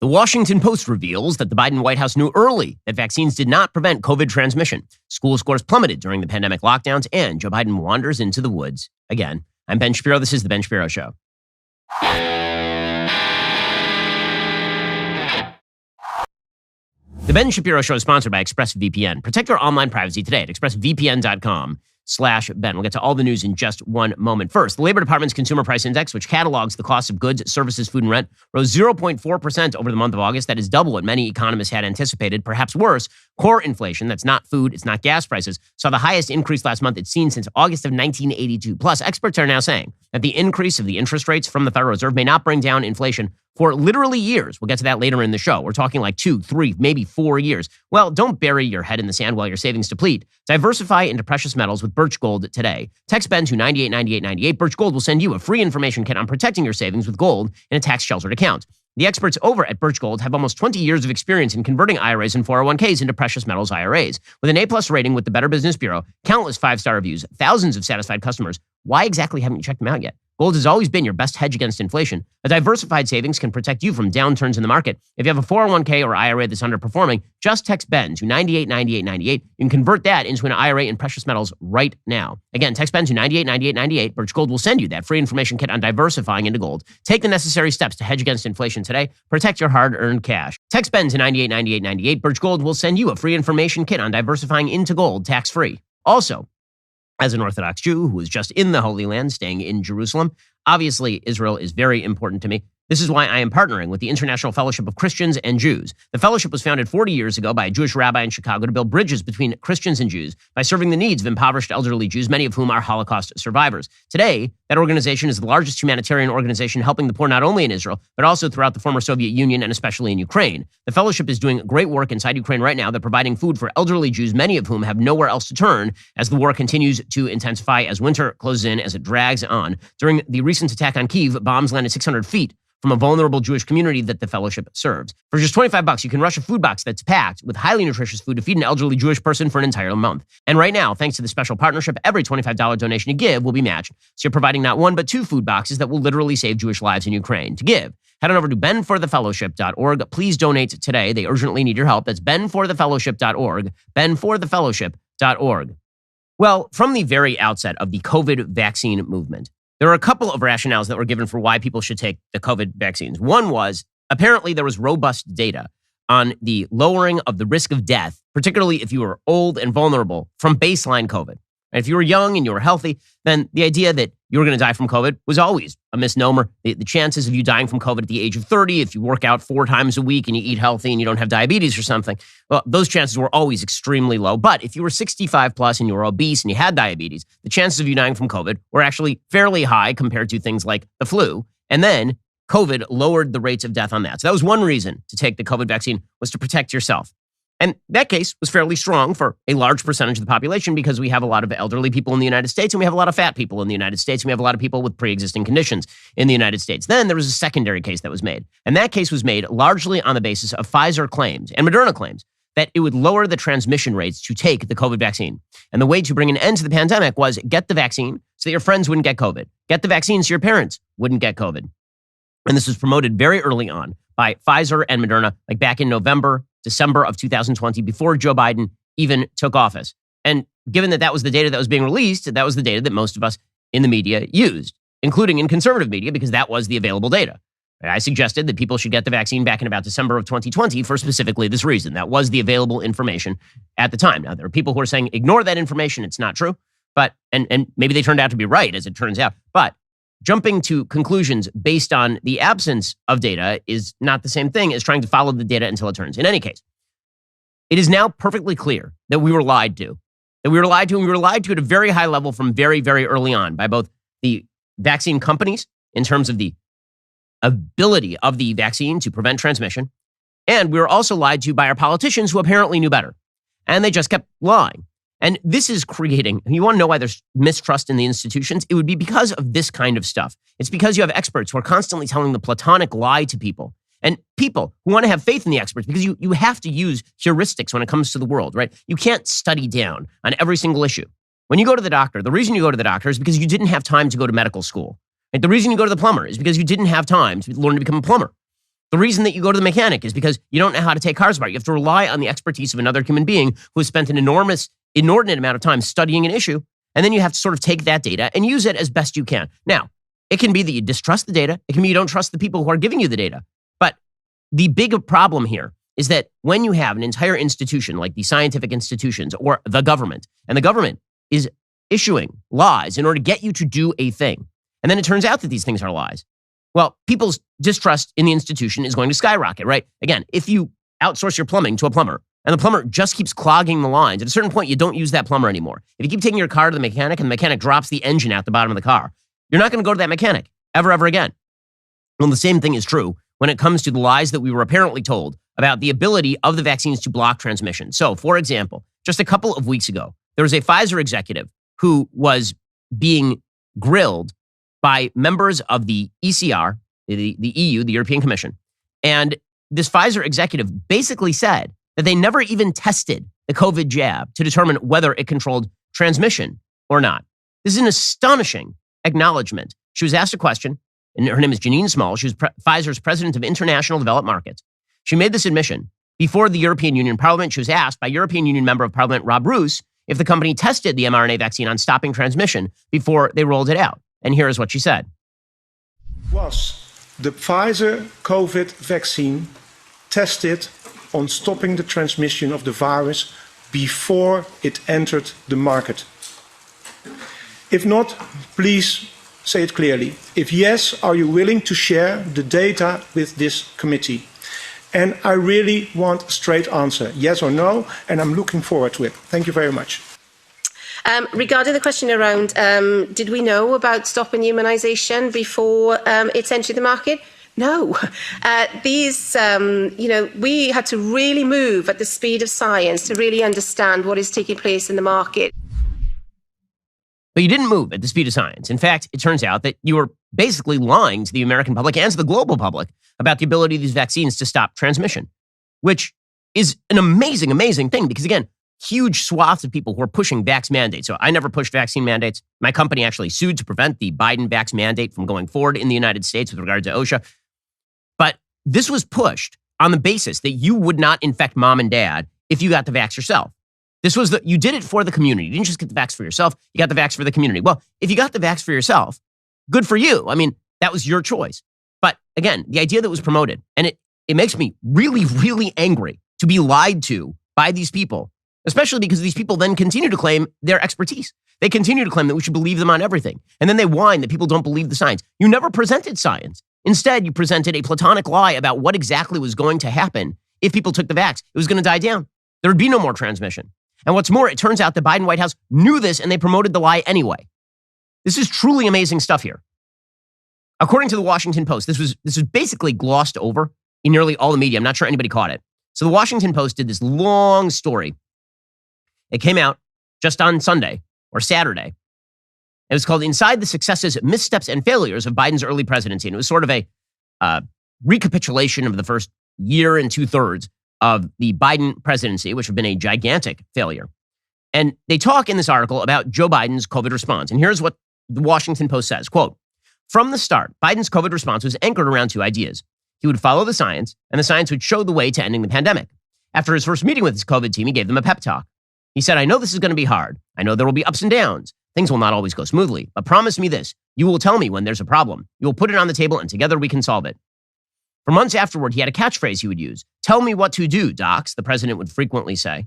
The Washington Post reveals that the Biden White House knew early that vaccines did not prevent COVID transmission. School scores plummeted during the pandemic lockdowns, and Joe Biden wanders into the woods. Again, I'm Ben Shapiro. This is The Ben Shapiro Show. The Ben Shapiro Show is sponsored by ExpressVPN. Protect your online privacy today at expressvpn.com/Ben. We'll get to all the news in just one moment. First, the Labor Department's Consumer Price Index, which catalogs the cost of goods, services, food, and rent, rose 0.4% over the month of August. That is double what many economists had anticipated. Perhaps worse, core inflation, that's not food, it's not gas prices, saw the highest increase last month it's seen since August of 1982. Plus, experts are now saying that the increase of the interest rates from the Federal Reserve may not bring down inflation for literally years. We'll get to that later in the show. We're talking like 2, 3, maybe 4 years. Well, don't bury your head in the sand while your savings deplete. Diversify into precious metals with Birch Gold today. Text Ben to 989898. Birch Gold will send you a free information kit on protecting your savings with gold in a tax-sheltered account. The experts over at Birch Gold have almost 20 years of experience in converting IRAs and 401ks into precious metals IRAs. With an A-plus rating with the Better Business Bureau, countless 5-star reviews, thousands of satisfied customers, why exactly haven't you checked them out yet? Gold has always been your best hedge against inflation. A diversified savings can protect you from downturns in the market. If you have a 401k or IRA that's underperforming, just text Ben to 989898. You can convert that into an IRA in precious metals right now. Again, text Ben to 989898. Birch Gold will send you that free information kit on diversifying into gold. Take the necessary steps to hedge against inflation today. Protect your hard-earned cash. Text Ben to 989898. Birch Gold will send you a free information kit on diversifying into gold tax-free. Also, as an Orthodox Jew who was just in the Holy Land, staying in Jerusalem, obviously Israel is very important to me. This is why I am partnering with the International Fellowship of Christians and Jews. The fellowship was founded 40 years ago by a Jewish rabbi in Chicago to build bridges between Christians and Jews by serving the needs of impoverished elderly Jews, many of whom are Holocaust survivors. Today, that organization is the largest humanitarian organization helping the poor not only in Israel, but also throughout the former Soviet Union and especially in Ukraine. The fellowship is doing great work inside Ukraine right now. They're providing food for elderly Jews, many of whom have nowhere else to turn as the war continues to intensify, as winter closes in, as it drags on. During the recent attack on Kyiv, bombs landed 600 feet from a vulnerable Jewish community that the fellowship serves. For just $25, you can rush a food box that's packed with highly nutritious food to feed an elderly Jewish person for an entire month. And right now, thanks to the special partnership, every $25 donation you give will be matched. So you're providing not one, but 2 food boxes that will literally save Jewish lives in Ukraine. To give, head on over to benforthefellowship.org. Please donate today. They urgently need your help. That's benforthefellowship.org, benforthefellowship.org. Well, from the very outset of the COVID vaccine movement, there are a couple of rationales that were given for why people should take the COVID vaccines. One was, apparently there was robust data on the lowering of the risk of death, particularly if you were old and vulnerable, from baseline COVID. And if you were young and you were healthy, then the idea that you were going to die from COVID was always a misnomer. The chances of you dying from COVID at the age of 30, if you work out 4 times a week and you eat healthy and you don't have diabetes or something, well, those chances were always extremely low. But if you were 65 plus and you were obese and you had diabetes, the chances of you dying from COVID were actually fairly high compared to things like the flu. And then COVID lowered the rates of death on that. So that was one reason to take the COVID vaccine, was to protect yourself. And that case was fairly strong for a large percentage of the population because we have a lot of elderly people in the United States and we have a lot of fat people in the United States and we have a lot of people with pre-existing conditions in the United States. Then there was a secondary case that was made. And that case was made largely on the basis of Pfizer claims and Moderna claims that it would lower the transmission rates to take the COVID vaccine. And the way to bring an end to the pandemic was get the vaccine so that your friends wouldn't get COVID. Get the vaccine so your parents wouldn't get COVID. And this was promoted very early on by Pfizer and Moderna, like back in December of 2020, before Joe Biden even took office. And given that that was the data that was being released, that was the data that most of us in the media used, including in conservative media, because that was the available data. I suggested that people should get the vaccine back in about December of 2020 for specifically this reason. That was the available information at the time. Now, there are people who are saying, ignore that information. It's not true. But, and maybe they turned out to be right, as it turns out. But jumping to conclusions based on the absence of data is not the same thing as trying to follow the data until it turns. In any case, it is now perfectly clear that we were lied to. And we were lied to at a very high level from very, very early on by both the vaccine companies in terms of the ability of the vaccine to prevent transmission. And we were also lied to by our politicians who apparently knew better. And they just kept lying. And this is creating, you want to know why there's mistrust in the institutions? It would be because of this kind of stuff. It's because you have experts who are constantly telling the platonic lie to people. And people who want to have faith in the experts, because you have to use heuristics when it comes to the world, right? You can't study down on every single issue. When you go to the doctor, the reason you go to the doctor is because you didn't have time to go to medical school. Right? The reason you go to the plumber is because you didn't have time to learn to become a plumber. The reason that you go to the mechanic is because you don't know how to take cars apart. You have to rely on the expertise of another human being who has spent an inordinate amount of time studying an issue. And then you have to sort of take that data and use it as best you can. Now, it can be that you distrust the data. It can be you don't trust the people who are giving you the data. But the big problem here is that when you have an entire institution like the scientific institutions or the government, and the government is issuing laws in order to get you to do a thing, and then it turns out that these things are lies, well, people's distrust in the institution is going to skyrocket, right? Again, if you outsource your plumbing to a plumber and the plumber just keeps clogging the lines, at a certain point, you don't use that plumber anymore. If you keep taking your car to the mechanic and the mechanic drops the engine out the bottom of the car, you're not going to go to that mechanic ever again. Well, the same thing is true when it comes to the lies that we were apparently told about the ability of the vaccines to block transmission. So, for example, just a couple of weeks ago, there was a Pfizer executive who was being grilled by members of the ECR, the EU, the European Commission. And this Pfizer executive basically said that they never even tested the COVID jab to determine whether it controlled transmission or not. This is an astonishing acknowledgement. She was asked a question, and her name is Janine Small. She was Pfizer's president of international developed markets. She made this admission before the European Union Parliament. She was asked by European Union Member of Parliament Rob Roos if the company tested the mRNA vaccine on stopping transmission before they rolled it out. And here is what she said. Was the Pfizer COVID vaccine tested on stopping the transmission of the virus before it entered the market? If not, please say it clearly. If yes, are you willing to share the data with this committee? And I really want a straight answer, yes or no, and I'm looking forward to it. Thank you very much. Regarding the question around, did we know about stopping immunisation before it's entered the market? No. We had to really move at the speed of science to really understand what is taking place in the market. But you didn't move at the speed of science. In fact, it turns out that you were basically lying to the American public and to the global public about the ability of these vaccines to stop transmission, which is an amazing, amazing thing because, again, huge swaths of people who are pushing vax mandates. So I never pushed vaccine mandates. My company actually sued to prevent the Biden vax mandate from going forward in the United States with regard to OSHA. But this was pushed on the basis that you would not infect mom and dad if you got the vax yourself. You did it for the community. You didn't just get the vax for yourself. You got the vax for the community. Well, if you got the vax for yourself, good for you. I mean, that was your choice. But again, the idea that was promoted, and it makes me really, really angry to be lied to by these people, especially because these people then continue to claim their expertise. They continue to claim that we should believe them on everything. And then they whine that people don't believe the science. You never presented science. Instead, you presented a platonic lie about what exactly was going to happen if people took the vax. It was going to die down. There would be no more transmission. And what's more, it turns out the Biden White House knew this and they promoted the lie anyway. This is truly amazing stuff here. According to the Washington Post, this was basically glossed over in nearly all the media. I'm not sure anybody caught it. So the Washington Post did this long story. It came out just on Sunday or Saturday. It was called Inside the Successes, Missteps, and Failures of Biden's Early Presidency. And it was sort of a recapitulation of the first year and 2/3 of the Biden presidency, which have been a gigantic failure. And they talk in this article about Joe Biden's COVID response. And here's what the Washington Post says, quote, "From the start, Biden's COVID response was anchored around two ideas. He would follow the science, and the science would show the way to ending the pandemic. After his first meeting with his COVID team, he gave them a pep talk. He said, I know this is going to be hard. I know there will be ups and downs. Things will not always go smoothly, but promise me this. You will tell me when there's a problem. You will put it on the table, and together we can solve it." For months afterward, he had a catchphrase he would use. "Tell me what to do, docs," the president would frequently say.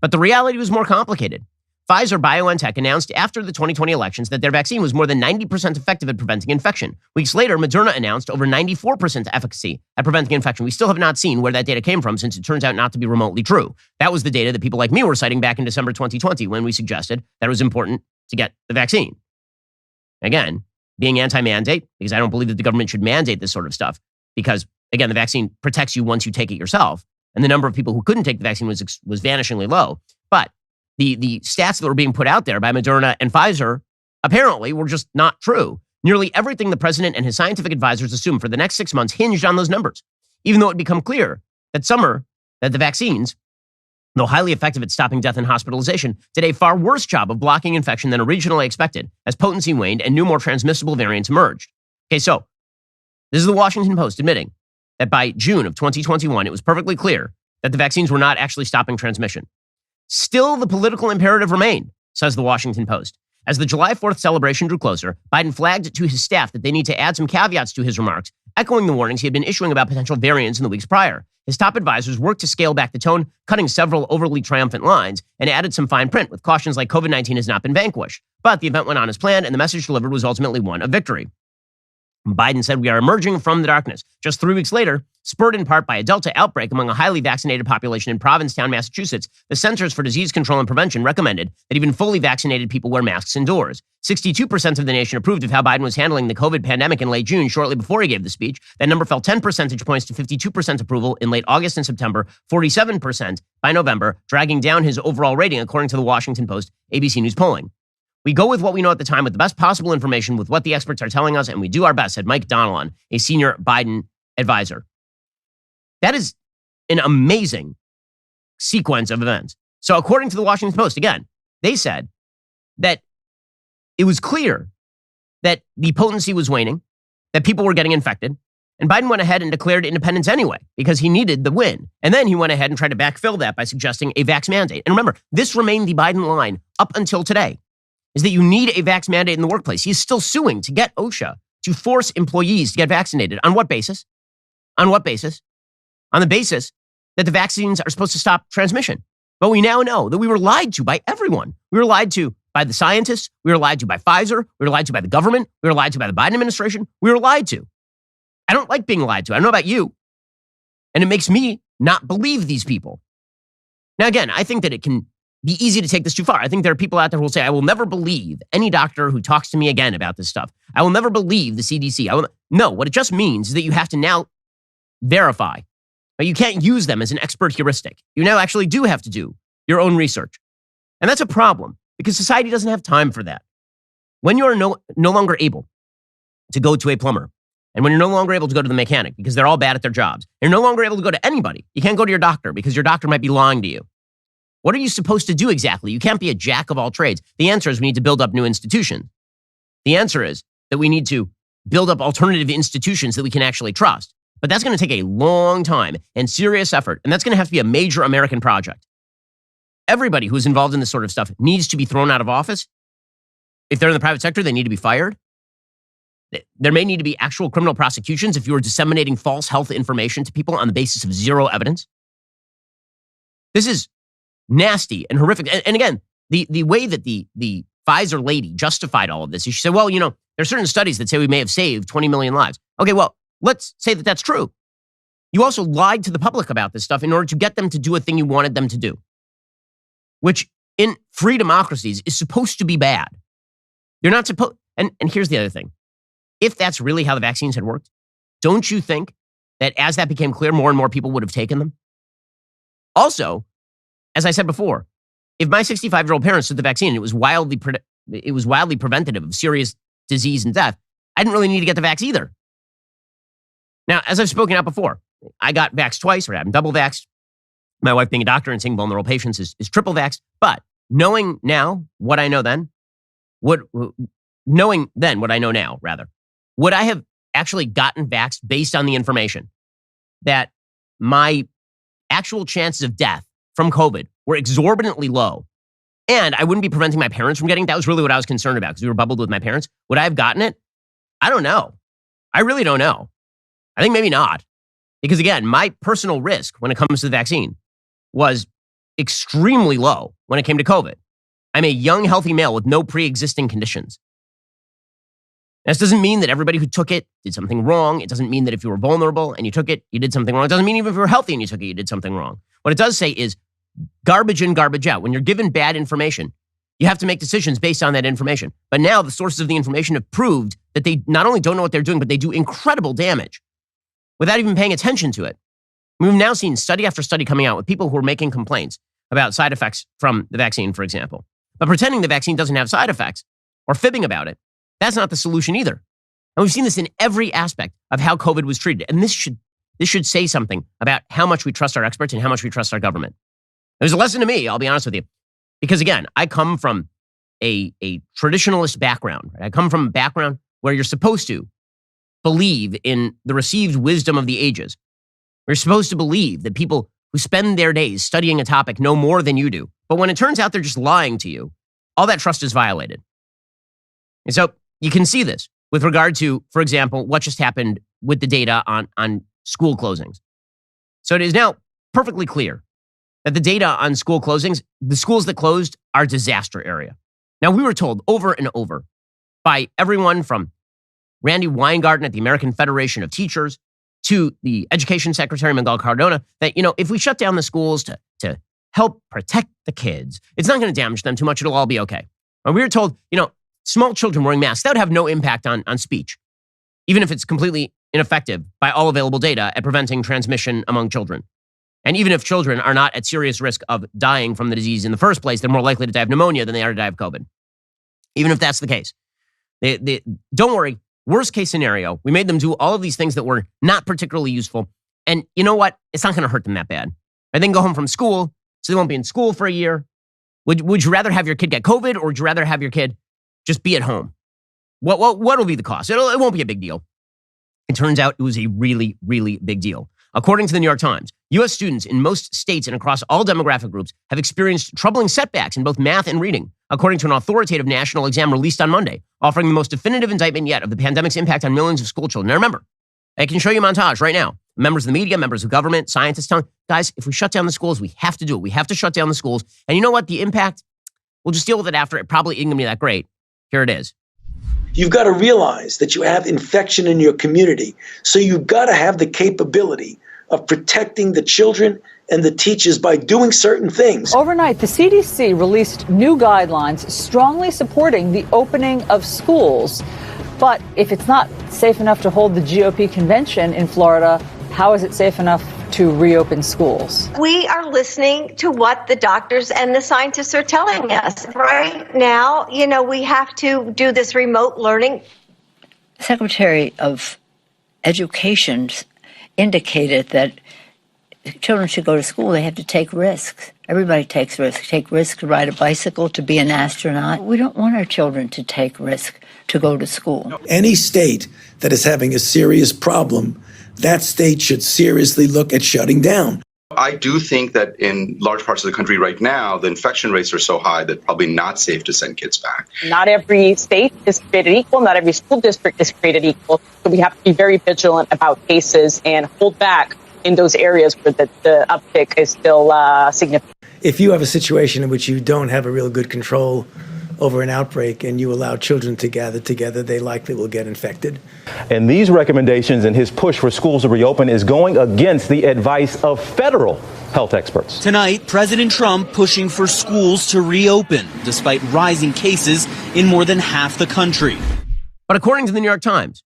But the reality was more complicated. Pfizer-BioNTech announced after the 2020 elections that their vaccine was more than 90% effective at preventing infection. Weeks later, Moderna announced over 94% efficacy at preventing infection. We still have not seen where that data came from since it turns out not to be remotely true. That was the data that people like me were citing back in December 2020 when we suggested that it was important to get the vaccine. Again, being anti-mandate, because I don't believe that the government should mandate this sort of stuff, because, again, the vaccine protects you once you take it yourself, and the number of people who couldn't take the vaccine was vanishingly low. But the stats that were being put out there by Moderna and Pfizer apparently were just not true. Nearly everything the president and his scientific advisors assumed for the next 6 months hinged on those numbers, even though it had become clear that the vaccines, though highly effective at stopping death and hospitalization, did a far worse job of blocking infection than originally expected as potency waned and new, more transmissible variants emerged. Okay, so this is the Washington Post admitting that by June of 2021, it was perfectly clear that the vaccines were not actually stopping transmission. Still, the political imperative remained, says the Washington Post. As the July 4th celebration drew closer, Biden flagged to his staff that they need to add some caveats to his remarks, echoing the warnings he had been issuing about potential variants in the weeks prior. His top advisors worked to scale back the tone, cutting several overly triumphant lines, and added some fine print with cautions like COVID-19 has not been vanquished. But the event went on as planned, and the message delivered was ultimately one of victory. Biden said we are emerging from the darkness. Just 3 weeks later, spurred in part by a Delta outbreak among a highly vaccinated population in Provincetown, Massachusetts, the Centers for Disease Control and Prevention recommended that even fully vaccinated people wear masks indoors. 62% of the nation approved of how Biden was handling the COVID pandemic in late June, shortly before he gave the speech. That number fell 10 percentage points to 52% approval in late August and September, 47% by November, dragging down his overall rating, according to the Washington Post, ABC News polling. We go with what we know at the time with the best possible information with what the experts are telling us, and we do our best, said Mike Donilon, a senior Biden advisor. That is an amazing sequence of events. So according to the Washington Post, again, they said that it was clear that the potency was waning, that people were getting infected, and Biden went ahead and declared independence anyway because he needed the win. And then he went ahead and tried to backfill that by suggesting a vax mandate. And remember, this remained the Biden line up until today, is that you need a vax mandate in the workplace. He's still suing to get OSHA to force employees to get vaccinated. On what basis? On what basis? On the basis that the vaccines are supposed to stop transmission. But we now know that we were lied to by everyone. We were lied to by the scientists. We were lied to by Pfizer. We were lied to by the government. We were lied to by the Biden administration. We were lied to. I don't like being lied to. I don't know about you. And it makes me not believe these people. Now, again, I think that it can be easy to take this too far. I think there are people out there who will say, I will never believe any doctor who talks to me again about this stuff. I will never believe the CDC. No, what it just means is that you have to now verify. But you can't use them as an expert heuristic. You now actually do have to do your own research. And that's a problem because society doesn't have time for that. When you are no longer able to go to a plumber, and when you're no longer able to go to the mechanic because they're all bad at their jobs, you're no longer able to go to anybody. You can't go to your doctor because your doctor might be lying to you. What are you supposed to do exactly? You can't be a jack of all trades. The answer is we need to build up new institutions. The answer is that we need to build up alternative institutions that we can actually trust. But that's going to take a long time and serious effort, and that's going to have to be a major American project. Everybody who's involved in this sort of stuff needs to be thrown out of office. If they're in the private sector, they need to be fired. There may need to be actual criminal prosecutions if you are disseminating false health information to people on the basis of zero evidence. This is nasty and horrific. And again, the way that the Pfizer lady justified all of this is she said, well, there are certain studies that say we may have saved 20 million lives. Okay, well, let's say that that's true. You also lied to the public about this stuff in order to get them to do a thing you wanted them to do, which in free democracies is supposed to be bad. You're not supposed, and here's the other thing. If that's really how the vaccines had worked, don't you think that as that became clear, more and more people would have taken them? Also, as I said before, if my 65-year-old parents took the vaccine and it was wildly preventative of serious disease and death, I didn't really need to get the vax either. Now, as I've spoken out before, I got vaxxed twice, or I'm double vaxxed. My wife, being a doctor and seeing vulnerable patients, is triple vaxxed. But knowing now what I know then, what I know now, rather, would I have actually gotten vaxxed based on the information that my actual chances of death from COVID were exorbitantly low, and I wouldn't be preventing my parents from getting it? That was really what I was concerned about because we were bubbled with my parents. Would I have gotten it? I don't know. I really don't know. I think maybe not. Because again, my personal risk when it comes to the vaccine was extremely low when it came to COVID. I'm a young, healthy male with no pre-existing conditions. This doesn't mean that everybody who took it did something wrong. It doesn't mean that if you were vulnerable and you took it, you did something wrong. It doesn't mean even if you were healthy and you took it, you did something wrong. What it does say is garbage in, garbage out. When you're given bad information, you have to make decisions based on that information. But now the sources of the information have proved that they not only don't know what they're doing, but they do incredible damage without even paying attention to it. We've now seen study after study coming out with people who are making complaints about side effects from the vaccine, for example. But pretending the vaccine doesn't have side effects or fibbing about it, that's not the solution either. And we've seen this in every aspect of how COVID was treated. And this should say something about how much we trust our experts and how much we trust our government. It was a lesson to me, I'll be honest with you. Because again, I come from a traditionalist background. Right? I come from a background where you're supposed to believe in the received wisdom of the ages, We're supposed to believe that people who spend their days studying a topic know more than you do. But when it turns out they're just lying to you, all that trust is violated. And so you can see this with regard to, for example, what just happened with the data on school closings. So it is now perfectly clear that the data on school closings, the schools that closed are disaster area. Now, we were told over and over by everyone from Randy Weingarten at the American Federation of Teachers to the Education Secretary, Miguel Cardona, that, if we shut down the schools to help protect the kids, it's not going to damage them too much. It'll all be okay. And we were told, small children wearing masks, that would have no impact on speech, even if it's completely ineffective by all available data at preventing transmission among children. And even if children are not at serious risk of dying from the disease in the first place, they're more likely to die of pneumonia than they are to die of COVID. Even if that's the case. Don't worry. Worst case scenario, we made them do all of these things that were not particularly useful. And you know what? It's not going to hurt them that bad. They can go home from school, so they won't be in school for a year. Would you rather have your kid get COVID, or would you rather have your kid just be at home? What will be the cost? It won't be a big deal. It turns out it was a really, really big deal. According to the New York Times, U.S. students in most states and across all demographic groups have experienced troubling setbacks in both math and reading, according to an authoritative national exam released on Monday, offering the most definitive indictment yet of the pandemic's impact on millions of school children. Now remember, I can show you a montage right now. Members of the media, members of government, scientists telling, guys, if we shut down the schools, we have to do it. We have to shut down the schools. And you know what? The impact, we'll just deal with it after. It probably isn't going to be that great. Here it is. You've got to realize that you have infection in your community. So you've got to have the capability of protecting the children and the teachers by doing certain things. Overnight, the CDC released new guidelines strongly supporting the opening of schools. But if it's not safe enough to hold the GOP convention in Florida, how is it safe enough to reopen schools? We are listening to what the doctors and the scientists are telling us. Right now, we have to do this remote learning. Secretary of Education indicated that children should go to school. They have to take risks. Everybody takes risks. Take risks to ride a bicycle, to be an astronaut. We don't want our children to take risk to go to school. Any state that is having a serious problem, that state should seriously look at shutting down. I do think that in large parts of the country right now, the infection rates are so high that probably not safe to send kids back. Not every state is created equal. Not every school district is created equal. So we have to be very vigilant about cases and hold back in those areas where the uptick is still significant. If you have a situation in which you don't have a real good control over an outbreak and you allow children to gather together, they likely will get infected. And these recommendations and his push for schools to reopen is going against the advice of federal health experts. Tonight, President Trump pushing for schools to reopen despite rising cases in more than half the country. But according to the New York Times,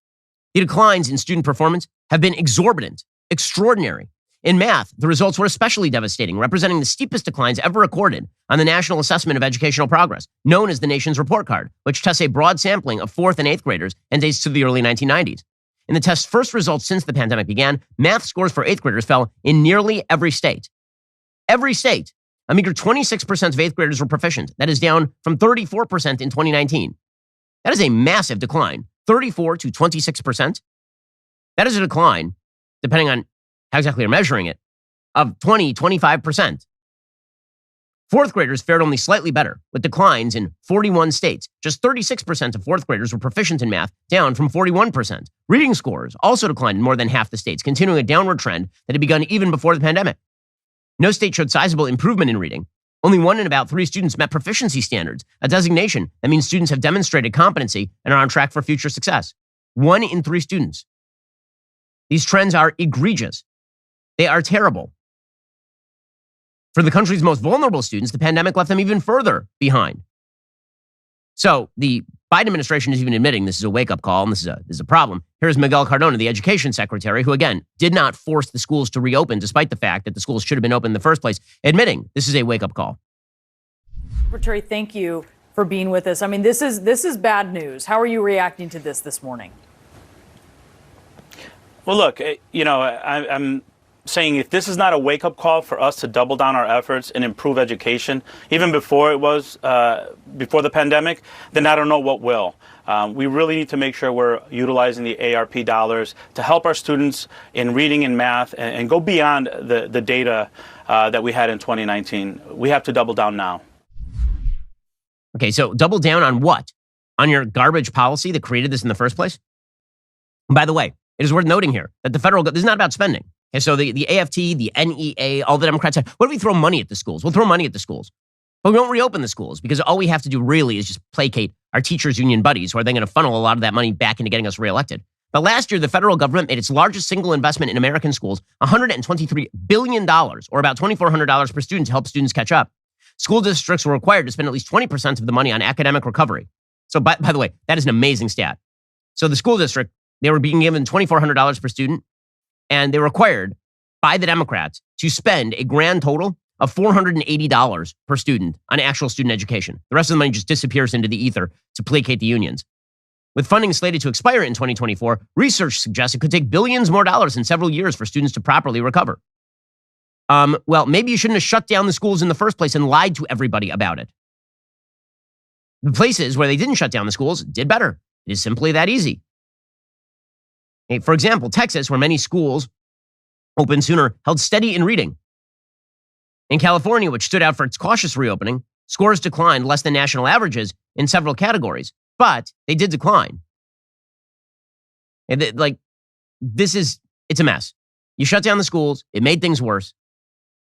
the declines in student performance have been exorbitant, extraordinary. In math, the results were especially devastating, representing the steepest declines ever recorded on the National Assessment of Educational Progress, known as the nation's report card, which tests a broad sampling of 4th and 8th graders and dates to the early 1990s. In the test's first results since the pandemic began, math scores for 8th graders fell in nearly every state. Every state. A meager 26% of 8th graders were proficient. That is down from 34% in 2019. That is a massive decline. 34 to 26%. That is a decline, depending on how exactly you're measuring it, of 25%. 4th graders fared only slightly better, with declines in 41 states. Just 36% of 4th graders were proficient in math, down from 41%. Reading scores also declined in more than half the states, continuing a downward trend that had begun even before the pandemic. No state showed sizable improvement in reading. Only 1 in about 3 students met proficiency standards, a designation that means students have demonstrated competency and are on track for future success. 1 in 3 students. These trends are egregious. They are terrible. For the country's most vulnerable students, the pandemic left them even further behind. So the Biden administration is even admitting this is a wake-up call and this is a problem. Here's Miguel Cardona, the education secretary, who again did not force the schools to reopen despite the fact that the schools should have been open in the first place, admitting this is a wake-up call. Secretary, thank you for being with us. I mean, this is bad news. How are you reacting to this morning? Well, look, I'm saying if this is not a wake-up call for us to double down our efforts and improve education, even before before the pandemic, then I don't know what will. We really need to make sure we're utilizing the ARP dollars to help our students in reading and math and go beyond the data that we had in 2019. We have to double down now. Okay, so double down on what? On your garbage policy that created this in the first place? And by the way, it is worth noting here that the federal, this is not about spending. Okay, so the AFT, the NEA, all the Democrats said, what if we throw money at the schools? We'll throw money at the schools. But we won't reopen the schools because all we have to do really is just placate our teachers' union buddies who are then going to funnel a lot of that money back into getting us reelected. But last year, the federal government made its largest single investment in American schools, $123 billion, or about $2,400 per student to help students catch up. School districts were required to spend at least 20% of the money on academic recovery. So by the way, that is an amazing stat. So the school district, they were being given $2,400 per student, and they were required by the Democrats to spend a grand total of $480 per student on actual student education. The rest of the money just disappears into the ether to placate the unions. With funding slated to expire in 2024, research suggests it could take billions more dollars in several years for students to properly recover. Well, maybe you shouldn't have shut down the schools in the first place and lied to everybody about it. The places where they didn't shut down the schools did better. It is simply that easy. For example, Texas, where many schools opened sooner, held steady in reading. In California, which stood out for its cautious reopening, scores declined less than national averages in several categories, but they did decline. And it's a mess. You shut down the schools, it made things worse.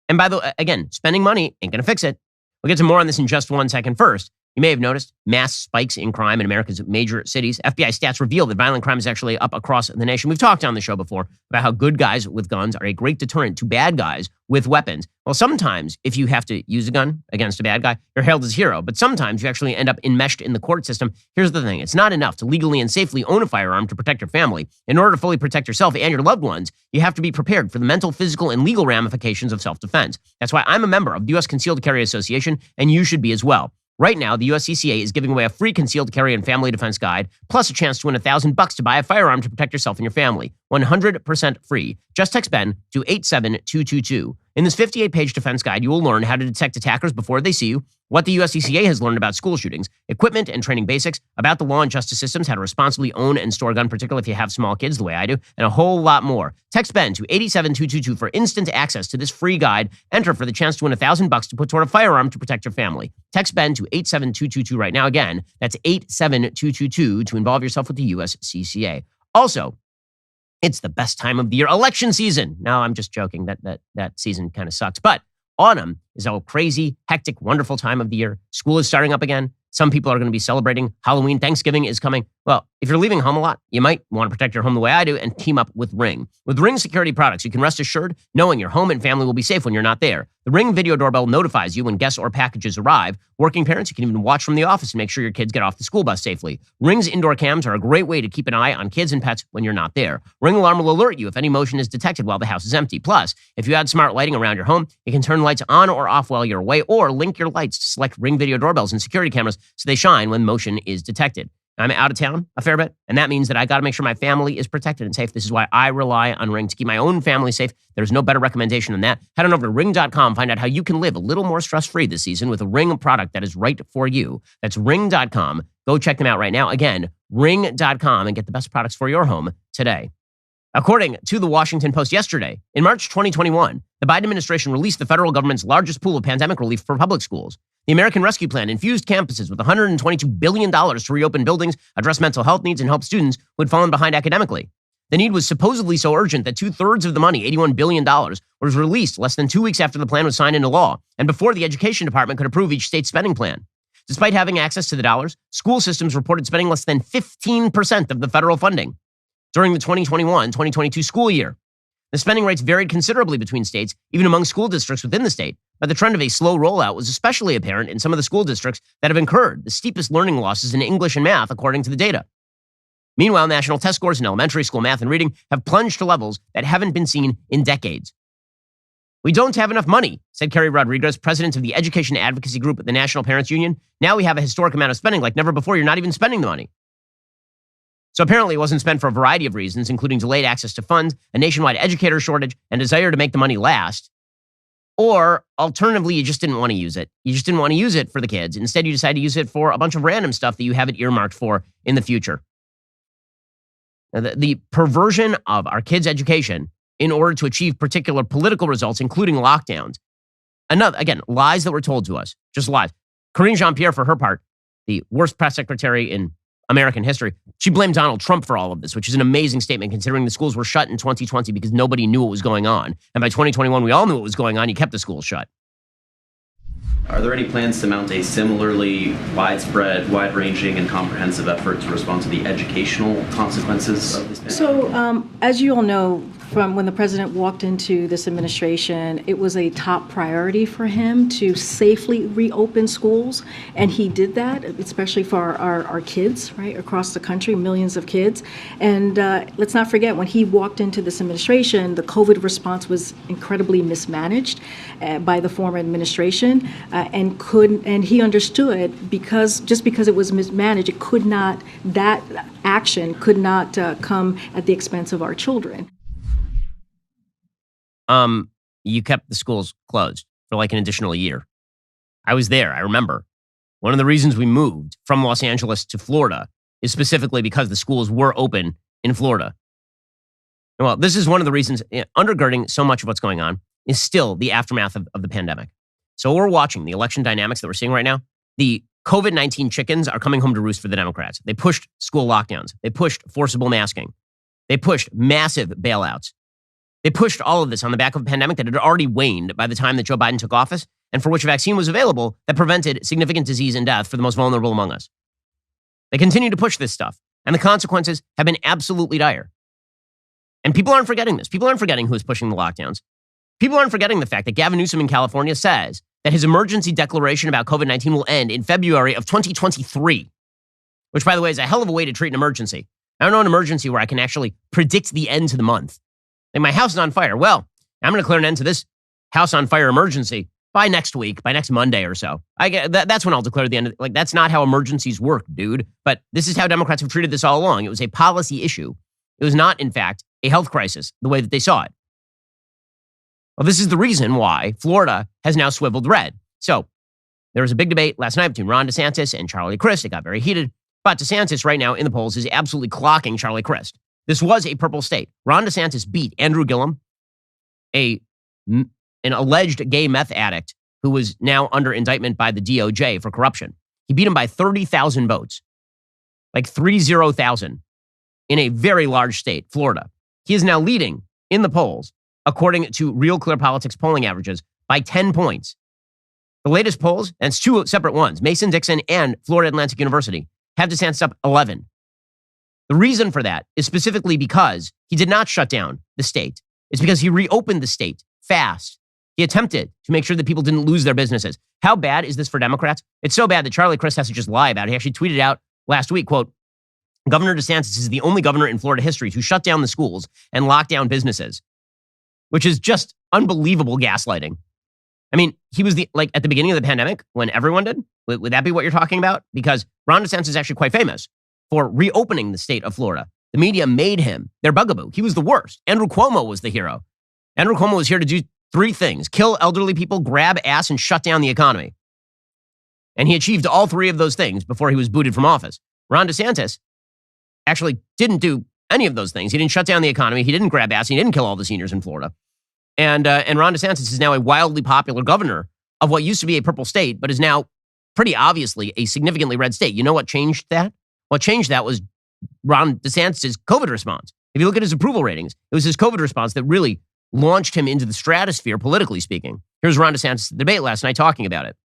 And by the way, again, spending money ain't going to fix it. We'll get to more on this in just 1 second. First, you may have noticed mass spikes in crime in America's major cities. FBI stats reveal that violent crime is actually up across the nation. We've talked on the show before about how good guys with guns are a great deterrent to bad guys with weapons. Well, sometimes if you have to use a gun against a bad guy, you're hailed as a hero. But sometimes you actually end up enmeshed in the court system. Here's the thing. It's not enough to legally and safely own a firearm to protect your family. In order to fully protect yourself and your loved ones, you have to be prepared for the mental, physical, and legal ramifications of self-defense. That's why I'm a member of the U.S. Concealed Carry Association, and you should be as well. Right now, the USCCA is giving away a free concealed carry and family defense guide, plus a chance to win $1,000 to buy a firearm to protect yourself and your family. 100% free. Just text Ben to 87222. In this 58-page defense guide, you will learn how to detect attackers before they see you, what the USCCA has learned about school shootings, equipment and training basics, about the law and justice systems, how to responsibly own and store a gun, particularly if you have small kids the way I do, and a whole lot more. Text Ben to 87222 for instant access to this free guide. Enter for the chance to win $1,000 to put toward a firearm to protect your family. Text Ben to 87222 right now. Again, that's 87222 to involve yourself with the USCCA. Also, it's the best time of the year, election season. No, I'm just joking. That season kind of sucks. But autumn is a crazy, hectic, wonderful time of the year. School is starting up again. Some people are going to be celebrating Halloween. Thanksgiving is coming. Well, if you're leaving home a lot, you might want to protect your home the way I do and team up with Ring. With Ring security products, you can rest assured knowing your home and family will be safe when you're not there. The Ring video doorbell notifies you when guests or packages arrive. Working parents, you can even watch from the office and make sure your kids get off the school bus safely. Ring's indoor cams are a great way to keep an eye on kids and pets when you're not there. Ring Alarm will alert you if any motion is detected while the house is empty. Plus, if you add smart lighting around your home, you can turn lights on or off while you're away, or link your lights to select Ring video doorbells and security cameras so they shine when motion is detected. I'm out of town a fair bit, and that means that I got to make sure my family is protected and safe. This is why I rely on Ring to keep my own family safe. There's no better recommendation than that. Head on over to Ring.com, find out how you can live a little more stress-free this season with a Ring product that is right for you. That's Ring.com. Go check them out right now. Again, Ring.com, and get the best products for your home today. According to the Washington Post yesterday, in March 2021, the Biden administration released the federal government's largest pool of pandemic relief for public schools. The American Rescue Plan infused campuses with $122 billion to reopen buildings, address mental health needs, and help students who had fallen behind academically. The need was supposedly so urgent that 2/3 of the money, $81 billion, was released less than 2 weeks after the plan was signed into law and before the Education Department could approve each state's spending plan. Despite having access to the dollars, school systems reported spending less than 15% of the federal funding during the 2021-2022 school year. The spending rates varied considerably between states, even among school districts within the state, but the trend of a slow rollout was especially apparent in some of the school districts that have incurred the steepest learning losses in English and math, according to the data. Meanwhile, national test scores in elementary school math and reading have plunged to levels that haven't been seen in decades. We don't have enough money, said Kerry Rodriguez, president of the education advocacy group at the National Parents Union. Now we have a historic amount of spending like never before. You're not even spending the money. So apparently it wasn't spent for a variety of reasons, including delayed access to funds, a nationwide educator shortage, and desire to make the money last. Or alternatively, you just didn't want to use it. You just didn't want to use it for the kids. Instead, you decided to use it for a bunch of random stuff that you have it earmarked for in the future. Now, the perversion of our kids' education in order to achieve particular political results, including lockdowns. Again, lies that were told to us, just lies. Karine Jean-Pierre, for her part, the worst press secretary in American history, she blamed Donald Trump for all of this, which is an amazing statement considering the schools were shut in 2020 because nobody knew what was going on. And by 2021, we all knew what was going on. You kept the schools shut. Are there any plans to mount a similarly widespread, wide-ranging, and comprehensive effort to respond to the educational consequences of this pandemic? So, as you all know, from when the president walked into this administration, it was a top priority for him to safely reopen schools. And he did that, especially for our kids, right, across the country, millions of kids. And let's not forget, when he walked into this administration, the COVID response was incredibly mismanaged by the former administration. And he understood because it was mismanaged, that action could not come at the expense of our children. You kept the schools closed for like an additional year. I was there. I remember. One of the reasons we moved from Los Angeles to Florida is specifically because the schools were open in Florida. Well, this is one of the reasons undergirding so much of what's going on is still the aftermath of the pandemic. So we're watching the election dynamics that we're seeing right now. The COVID-19 chickens are coming home to roost for the Democrats. They pushed school lockdowns. They pushed forcible masking. They pushed massive bailouts. They pushed all of this on the back of a pandemic that had already waned by the time that Joe Biden took office and for which a vaccine was available that prevented significant disease and death for the most vulnerable among us. They continue to push this stuff, and the consequences have been absolutely dire. And people aren't forgetting this. People aren't forgetting who is pushing the lockdowns. People aren't forgetting the fact that Gavin Newsom in California says that his emergency declaration about COVID-19 will end in February of 2023, which, by the way, is a hell of a way to treat an emergency. I don't know an emergency where I can actually predict the end to the month. Like, my house is on fire. Well, I'm going to declare an end to this house on fire emergency by next week, by next Monday or so. That's when I'll declare the end. Like, that's not how emergencies work, dude. But this is how Democrats have treated this all along. It was a policy issue. It was not, in fact, a health crisis the way that they saw it. Well, this is the reason why Florida has now swiveled red. So there was a big debate last night between Ron DeSantis and Charlie Crist. It got very heated. But DeSantis right now in the polls is absolutely clocking Charlie Crist. This was a purple state. Ron DeSantis beat Andrew Gillum, an alleged gay meth addict who was now under indictment by the DOJ for corruption. He beat him by 30,000 votes, like 30,000 in a very large state, Florida. He is now leading in the polls, according to Real Clear Politics polling averages, by 10 points. The latest polls, and it's two separate ones, Mason-Dixon and Florida Atlantic University, have DeSantis up 11. The reason for that is specifically because he did not shut down the state. It's because he reopened the state fast. He attempted to make sure that people didn't lose their businesses. How bad is this for Democrats? It's so bad that Charlie Crist has to just lie about it. He actually tweeted out last week, quote, Governor DeSantis is the only governor in Florida history to shut down the schools and lock down businesses, which is just unbelievable gaslighting. I mean, he was at the beginning of the pandemic when everyone did. Would that be what you're talking about? Because Ron DeSantis is actually quite famous for reopening the state of Florida. The media made him their bugaboo. He was the worst. Andrew Cuomo was the hero. Andrew Cuomo was here to do three things: kill elderly people, grab ass, and shut down the economy. And he achieved all three of those things before he was booted from office. Ron DeSantis actually didn't do any of those things. He didn't shut down the economy. He didn't grab ass. He didn't kill all the seniors in Florida. And Ron DeSantis is now a wildly popular governor of what used to be a purple state, but is now pretty obviously a significantly red state. You know what changed that? What changed that was Ron DeSantis' COVID response. If you look at his approval ratings, it was his COVID response that really launched him into the stratosphere, politically speaking. Here's Ron DeSantis' debate last night talking about it.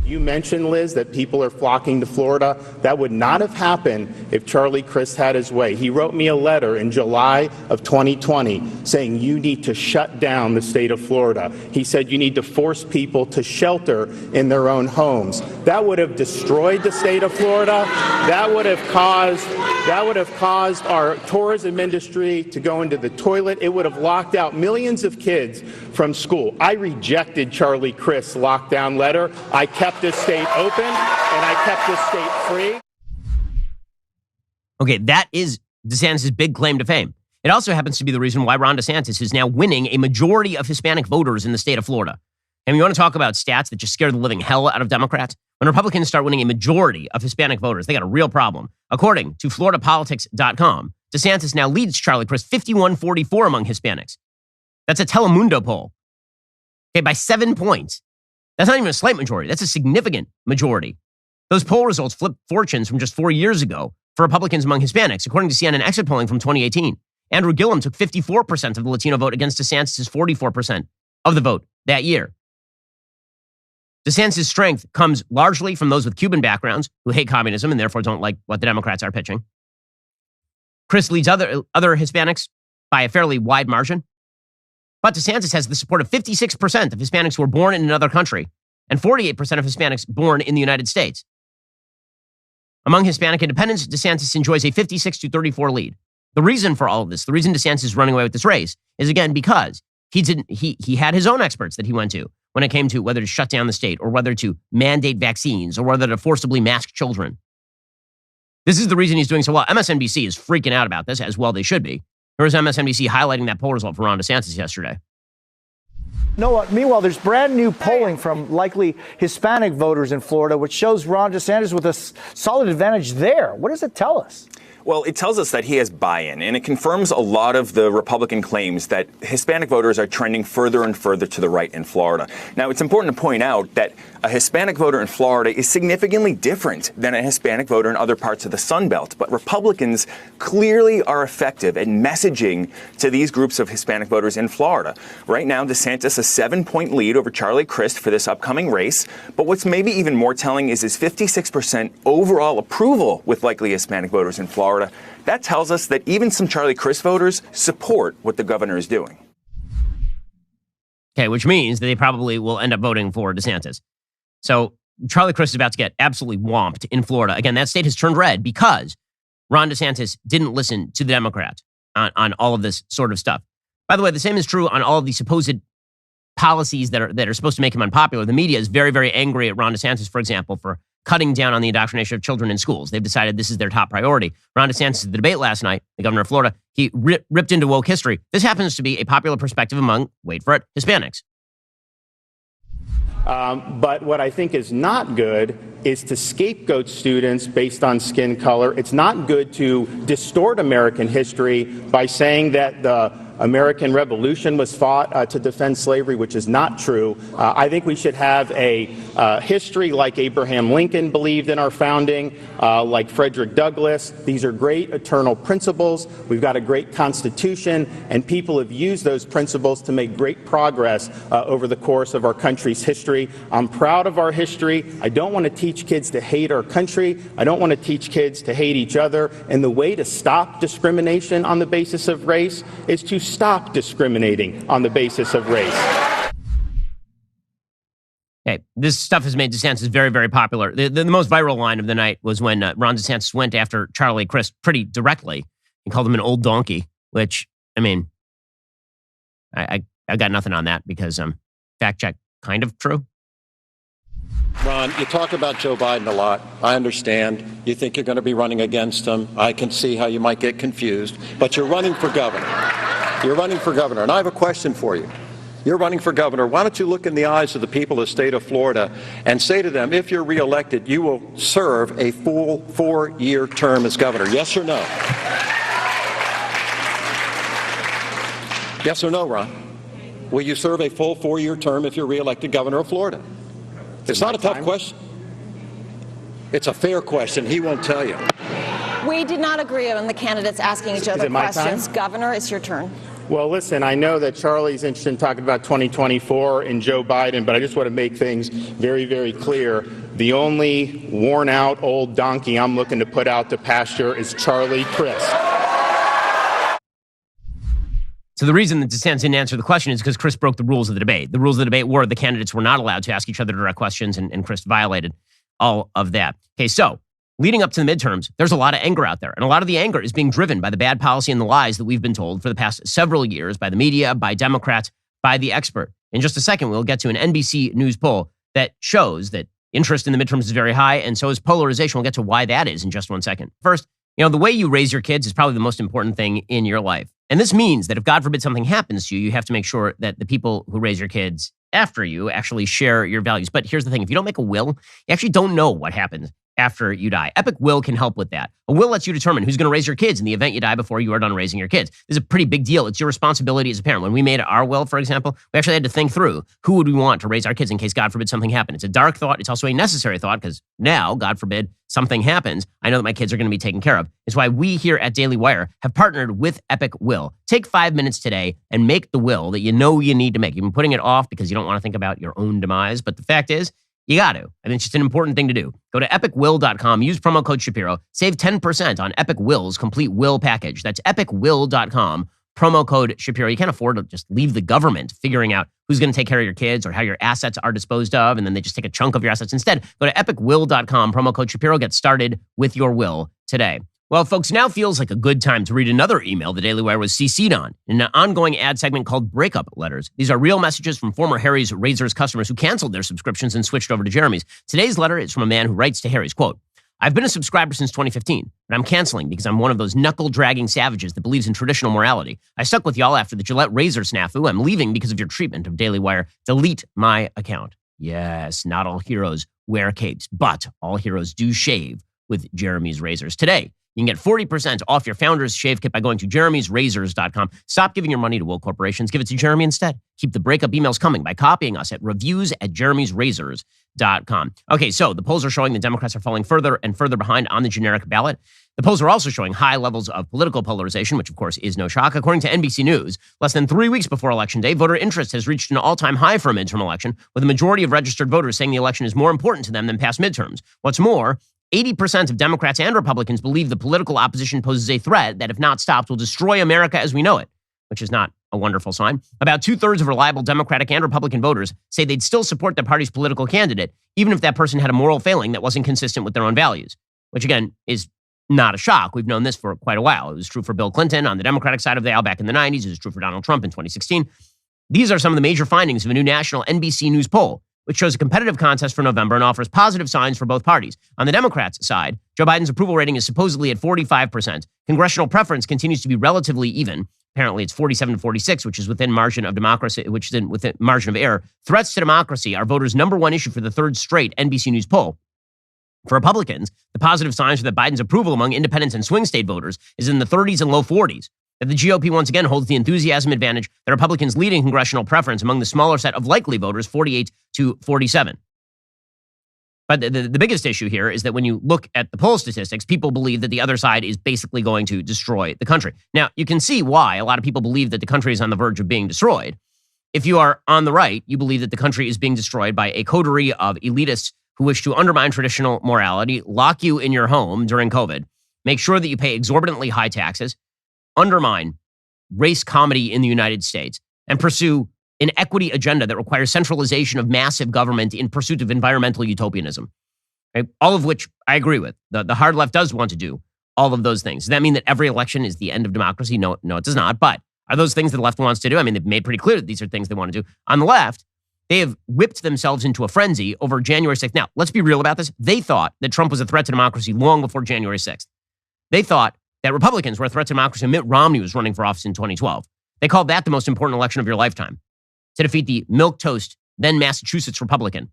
You mentioned, Liz, that people are flocking to Florida. That would not have happened if Charlie Crist had his way. He wrote me a letter in July of 2020 saying you need to shut down the state of Florida. He said you need to force people to shelter in their own homes. That would have destroyed the state of Florida. That would have caused our tourism industry to go into the toilet. It would have locked out millions of kids from school. I rejected Charlie Crist's lockdown letter. I kept this state open, and I kept this state free. Okay, that is DeSantis' big claim to fame. It also happens to be the reason why Ron DeSantis is now winning a majority of Hispanic voters in the state of Florida. And you want to talk about stats that just scare the living hell out of Democrats? When Republicans start winning a majority of Hispanic voters, they got a real problem. According to FloridaPolitics.com, DeSantis now leads Charlie Crist 51-44 among Hispanics. That's a Telemundo poll. Okay, by 7 points. That's not even a slight majority. That's a significant majority. Those poll results flipped fortunes from just 4 years ago for Republicans among Hispanics, according to CNN exit polling from 2018. Andrew Gillum took 54% of the Latino vote against DeSantis' 44% of the vote that year. DeSantis' strength comes largely from those with Cuban backgrounds who hate communism and therefore don't like what the Democrats are pitching. Crist leads other Hispanics by a fairly wide margin. But DeSantis has the support of 56% of Hispanics who were born in another country and 48% of Hispanics born in the United States. Among Hispanic independents, DeSantis enjoys a 56-34 lead. The reason for all of this, the reason DeSantis is running away with this race is, again, because he had his own experts that he went to when it came to whether to shut down the state or whether to mandate vaccines or whether to forcibly mask children. This is the reason he's doing so well. MSNBC is freaking out about this, as well they should be. Here was MSNBC highlighting that poll result for Ron DeSantis yesterday. Noah, meanwhile, there's brand new polling from likely Hispanic voters in Florida, which shows Ron DeSantis with a solid advantage there. What does it tell us? Well, it tells us that he has buy-in, and it confirms a lot of the Republican claims that Hispanic voters are trending further and further to the right in Florida. Now, it's important to point out that a Hispanic voter in Florida is significantly different than a Hispanic voter in other parts of the Sun Belt. But Republicans clearly are effective at messaging to these groups of Hispanic voters in Florida. Right now, DeSantis a 7-point lead over Charlie Crist for this upcoming race. But what's maybe even more telling is his 56% overall approval with likely Hispanic voters in Florida. That tells us that even some Charlie Crist voters support what the governor is doing. Okay, which means that they probably will end up voting for DeSantis. So Charlie Crist is about to get absolutely whomped in Florida. Again, that state has turned red because Ron DeSantis didn't listen to the Democrats on all of this sort of stuff. By the way, the same is true on all of the supposed policies that are supposed to make him unpopular. The media is very, very angry at Ron DeSantis, for example, for cutting down on the indoctrination of children in schools. They've decided this is their top priority. Ron DeSantis, at the debate last night, the governor of Florida, he ripped into woke history. This happens to be a popular perspective among, wait for it, Hispanics. But what I think is not good is to scapegoat students based on skin color. It's not good to distort American history by saying that the American Revolution was fought to defend slavery, which is not true. I think we should have a history like Abraham Lincoln believed in our founding, like Frederick Douglass. These are great eternal principles. We've got a great Constitution, and people have used those principles to make great progress over the course of our country's history. I'm proud of our history. I don't want to teach kids to hate our country. I don't want to teach kids to hate each other. And the way to stop discrimination on the basis of race is to stop discriminating on the basis of race. Okay, this stuff has made DeSantis very, very popular. The most viral line of the night was when Ron DeSantis went after Charlie Crist pretty directly. He called him an old donkey, which, I mean, I got nothing on that because fact check, kind of true. Ron, you talk about Joe Biden a lot. I understand. You think you're going to be running against him. I can see how you might get confused. But you're running for governor. You're running for governor. And I have a question for you. You're running for governor. Why don't you look in the eyes of the people of the state of Florida and say to them, if you're reelected, you will serve a full 4-year term as governor? Yes or no? Yes or no, Ron? Will you serve a full 4-year term if you're reelected governor of Florida? It's not a tough question. It's a fair question. He won't tell you. We did not agree on the candidates asking each other questions. Governor, it's your turn. Well, listen, I know that Charlie's interested in talking about 2024 and Joe Biden, but I just want to make things very, very clear. The only worn-out old donkey I'm looking to put out to pasture is Charlie Crist. So the reason that DeSantis didn't answer the question is because Crist broke the rules of the debate. The rules of the debate were the candidates were not allowed to ask each other direct questions, and Crist violated all of that. Okay, so leading up to the midterms, there's a lot of anger out there. And a lot of the anger is being driven by the bad policy and the lies that we've been told for the past several years by the media, by Democrats, by the expert. In just a second, we'll get to an NBC News poll that shows that interest in the midterms is very high, and so is polarization. We'll get to why that is in just one second. First, The way you raise your kids is probably the most important thing in your life. And this means that if God forbid something happens to you, you have to make sure that the people who raise your kids after you actually share your values. But here's the thing. If you don't make a will, you actually don't know what happens after you die. Epic Will can help with that. A will lets you determine who's going to raise your kids in the event you die before you are done raising your kids. This is a pretty big deal. It's your responsibility as a parent. When we made our will, for example, we actually had to think through who would we want to raise our kids in case, God forbid, something happened. It's a dark thought. It's also a necessary thought because now, God forbid, something happens. I know that my kids are going to be taken care of. It's why we here at Daily Wire have partnered with Epic Will. Take 5 minutes today and make the will that you know you need to make. You've been putting it off because you don't want to think about your own demise. But the fact is, you got to. And it's just an important thing to do. Go to epicwill.com, use promo code Shapiro, save 10% on Epic Will's complete will package. That's epicwill.com, promo code Shapiro. You can't afford to just leave the government figuring out who's going to take care of your kids or how your assets are disposed of, and then they just take a chunk of your assets. Instead, go to epicwill.com, promo code Shapiro. Get started with your will today. Well, folks, now feels like a good time to read another email the Daily Wire was CC'd on in an ongoing ad segment called Breakup Letters. These are real messages from former Harry's Razors customers who canceled their subscriptions and switched over to Jeremy's. Today's letter is from a man who writes to Harry's, quote, I've been a subscriber since 2015, but I'm canceling because I'm one of those knuckle-dragging savages that believes in traditional morality. I stuck with y'all after the Gillette razor snafu. I'm leaving because of your treatment of Daily Wire. Delete my account. Yes, not all heroes wear capes, but all heroes do shave with Jeremy's razors. Today, you can get 40% off your Founder's Shave Kit by going to jeremy'srazors.com. Stop giving your money to woke corporations. Give it to Jeremy instead. Keep the breakup emails coming by copying us at reviews@jeremy'srazors.com. Okay, so the polls are showing the Democrats are falling further and further behind on the generic ballot. The polls are also showing high levels of political polarization, which of course is no shock. According to NBC News, less than 3 weeks before Election Day, voter interest has reached an all-time high for a midterm election, with a majority of registered voters saying the election is more important to them than past midterms. What's more, 80% of Democrats and Republicans believe the political opposition poses a threat that, if not stopped, will destroy America as we know it, which is not a wonderful sign. About 2/3 of reliable Democratic and Republican voters say they'd still support their party's political candidate, even if that person had a moral failing that wasn't consistent with their own values, which, again, is not a shock. We've known this for quite a while. It was true for Bill Clinton on the Democratic side of the aisle back in the 90s. It was true for Donald Trump in 2016. These are some of the major findings of a new national NBC News poll, which shows a competitive contest for November and offers positive signs for both parties. On the Democrats' side, Joe Biden's approval rating is supposedly at 45%. Congressional preference continues to be relatively even. Apparently, it's 47-46, which is within margin of democracy, which is within margin of error. Threats to democracy are voters' number one issue for the third straight NBC News poll. For Republicans, the positive signs are that Biden's approval among independents and swing state voters is in the 30s and low 40s. That the GOP once again holds the enthusiasm advantage, that Republicans leading congressional preference among the smaller set of likely voters, 48-47. But the biggest issue here is that when you look at the poll statistics, people believe that the other side is basically going to destroy the country. Now, you can see why a lot of people believe that the country is on the verge of being destroyed. If you are on the right, you believe that the country is being destroyed by a coterie of elitists who wish to undermine traditional morality, lock you in your home during COVID, make sure that you pay exorbitantly high taxes, undermine race comedy in the United States, and pursue an equity agenda that requires centralization of massive government in pursuit of environmental utopianism. Right? All of which I agree with. The hard left does want to do all of those things. Does that mean that every election is the end of democracy? No, it does not. But are those things that the left wants to do? I mean, they've made pretty clear that these are things they want to do. On the left, they have whipped themselves into a frenzy over January 6th. Now, let's be real about this. They thought that Trump was a threat to democracy long before January 6th. They thought that Republicans were a threat to democracy. Mitt Romney was running for office in 2012. They called that the most important election of your lifetime, to defeat the milquetoast, then Massachusetts Republican.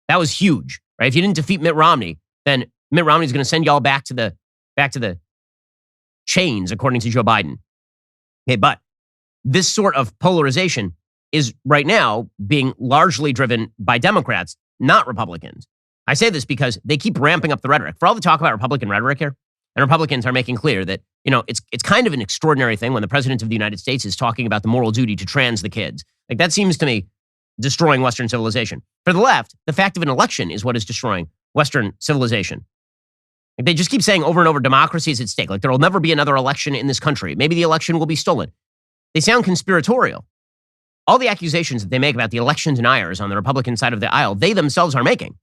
That was huge, right? If you didn't defeat Mitt Romney, then Mitt Romney's going to send y'all back to the chains, according to Joe Biden. Okay, but this sort of polarization is right now being largely driven by Democrats, not Republicans. I say this because they keep ramping up the rhetoric. For all the talk about Republican rhetoric here, and Republicans are making clear that, it's kind of an extraordinary thing when the president of the United States is talking about the moral duty to trans the kids. Like, that seems to me destroying Western civilization. For the left, the fact of an election is what is destroying Western civilization. Like, they just keep saying over and over, democracy is at stake. Like, there will never be another election in this country. Maybe the election will be stolen. They sound conspiratorial. All the accusations that they make about the election deniers on the Republican side of the aisle, they themselves are making.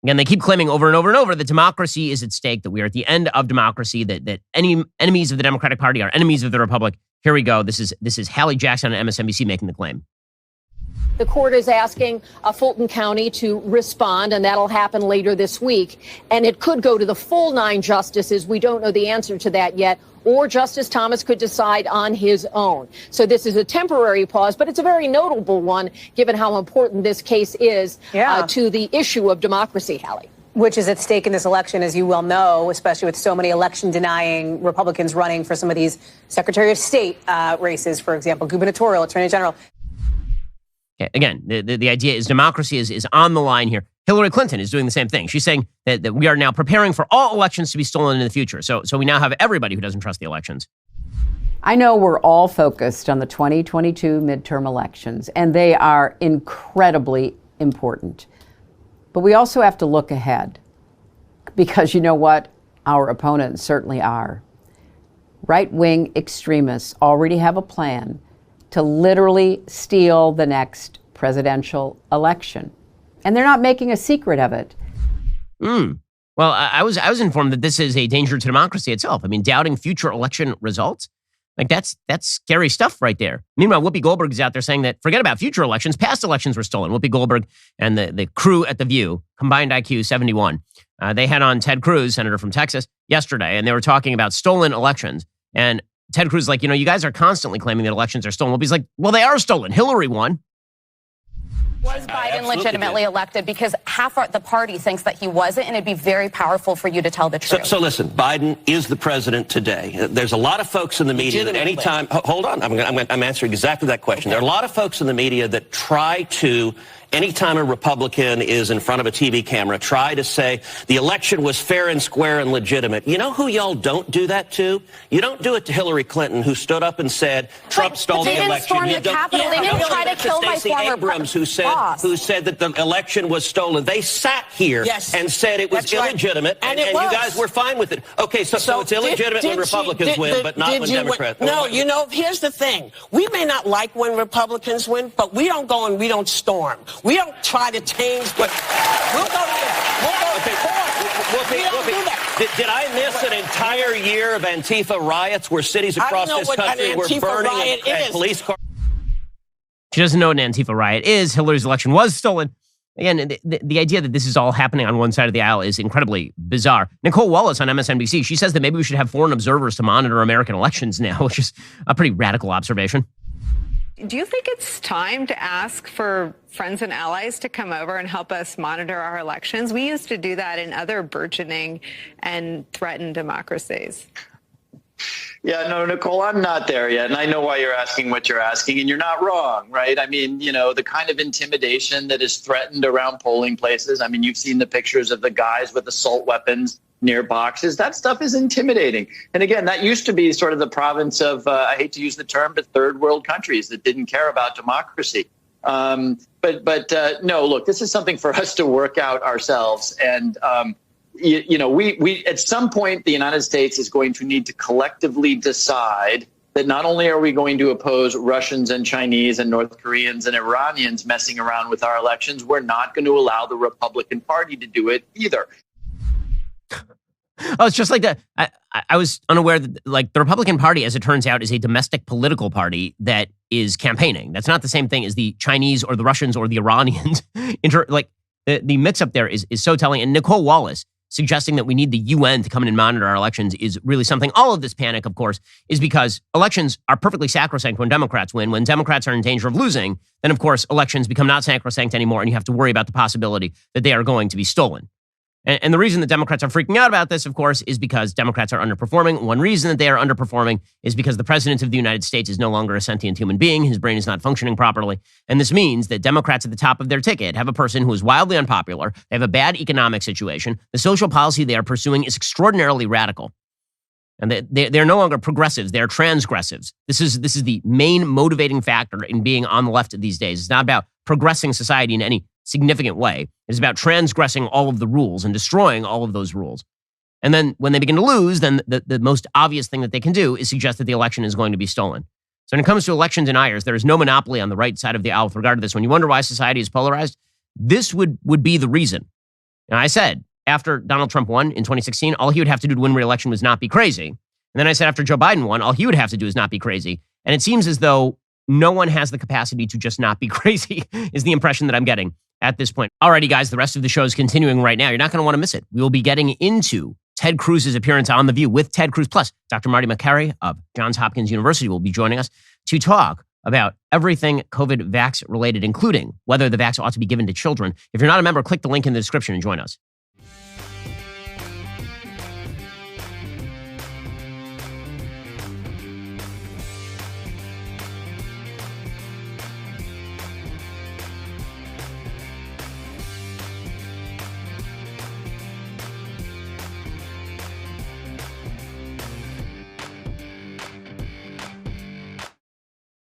Again, they keep claiming over and over and over that democracy is at stake, that we are at the end of democracy, that any enemies of the Democratic Party are enemies of the Republic. Here we go. This is Hallie Jackson on MSNBC making the claim. The court is asking Fulton County to respond, and that'll happen later this week. And it could go to the full 9 justices. We don't know the answer to that yet. Or Justice Thomas could decide on his own. So this is a temporary pause, but it's a very notable one, given how important this case is to the issue of democracy, Hallie. Which is at stake in this election, as you well know, especially with so many election-denying Republicans running for some of these Secretary of State races, for example, gubernatorial, attorney general. Again, the idea is democracy is on the line here. Hillary Clinton is doing the same thing. She's saying that we are now preparing for all elections to be stolen in the future. So we now have everybody who doesn't trust the elections. I know we're all focused on the 2022 midterm elections, and they are incredibly important. But we also have to look ahead, because you know what? Our opponents certainly are. Right-wing extremists already have a plan to literally steal the next presidential election. And they're not making a secret of it. Well, I was informed that this is a danger to democracy itself. I mean, doubting future election results, like that's scary stuff right there. Meanwhile, Whoopi Goldberg is out there saying that forget about future elections, past elections were stolen. Whoopi Goldberg and the crew at The View, combined IQ 71, they had on Ted Cruz, senator from Texas, yesterday, and they were talking about stolen elections. And Ted Cruz is like, you guys are constantly claiming that elections are stolen. Whoopi's like, well, they are stolen. Hillary won. Was Biden legitimately elected? Because half the party thinks that he wasn't, and it'd be very powerful for you to tell the truth. So listen, Biden is the president today. There's a lot of folks in the media that anytime, hold on, I'm answering exactly that question. There are a lot of folks in the media that try to, anytime a Republican is in front of a TV camera, try to say the election was fair and square and legitimate. You know who y'all don't do that to? You don't do it to Hillary Clinton, who stood up and said Trump stole the election. They didn't storm the Capitol. They didn't try to kill my former Abrams, who said that the election was stolen. They sat here and said it was illegitimate, and you guys were fine with it. Okay, so it's illegitimate when Republicans win, but not when Democrats win. No, here's the thing. We may not like when Republicans win, but we don't go and we don't storm. We don't try to change, but we'll go to court. We don't do that. Did I miss an entire year of Antifa riots where cities across this country were burning and police cars? She doesn't know what an Antifa riot is. Hillary's election was stolen. Again, the idea that this is all happening on one side of the aisle is incredibly bizarre. Nicole Wallace on MSNBC, she says that maybe we should have foreign observers to monitor American elections now, which is a pretty radical observation. Do you think it's time to ask for friends and allies to come over and help us monitor our elections? We used to do that in other burgeoning and threatened democracies. Yeah, no, Nicole, I'm not there yet. And I know why you're asking what you're asking, and you're not wrong, right? I mean, the kind of intimidation that is threatened around polling places. I mean, you've seen the pictures of the guys with assault weapons near boxes. That stuff is intimidating. And again, that used to be sort of the province of, I hate to use the term, but third world countries that didn't care about democracy. But no, look, this is something for us to work out ourselves. And, we at some point, the United States is going to need to collectively decide that not only are we going to oppose Russians and Chinese and North Koreans and Iranians messing around with our elections, we're not going to allow the Republican Party to do it either. Oh, it's just like that. I was unaware that, the Republican Party, as it turns out, is a domestic political party that is campaigning. That's not the same thing as the Chinese or the Russians or the Iranians. The mix-up there is so telling. And Nicole Wallace suggesting that we need the UN to come in and monitor our elections is really something. All of this panic, of course, is because elections are perfectly sacrosanct when Democrats win. When Democrats are in danger of losing, then, of course, elections become not sacrosanct anymore, and you have to worry about the possibility that they are going to be stolen. And the reason the Democrats are freaking out about this, of course, is because Democrats are underperforming. One reason that they are underperforming is because the president of the United States is no longer a sentient human being. His brain is not functioning properly. And this means that Democrats at the top of their ticket have a person who is wildly unpopular. They have a bad economic situation. The social policy they are pursuing is extraordinarily radical. And they're no longer progressives. They're transgressives. This is the main motivating factor in being on the left these days. It's not about progressing society in any significant way. It's about transgressing all of the rules and destroying all of those rules. And then when they begin to lose, then the most obvious thing that they can do is suggest that the election is going to be stolen. So when it comes to election deniers, there is no monopoly on the right side of the aisle with regard to this. When you wonder why society is polarized, this would be the reason. And I said, after Donald Trump won in 2016, all he would have to do to win re-election was not be crazy. And then I said, after Joe Biden won, all he would have to do is not be crazy. And it seems as though no one has the capacity to just not be crazy, is the impression that I'm getting at this point. Alrighty, guys, the rest of the show is continuing right now. You're not going to want to miss it. We will be getting into Ted Cruz's appearance on The View with Ted Cruz. Plus, Dr. Marty Makary of Johns Hopkins University will be joining us to talk about everything COVID vax related, including whether the vax ought to be given to children. If you're not a member, click the link in the description and join us.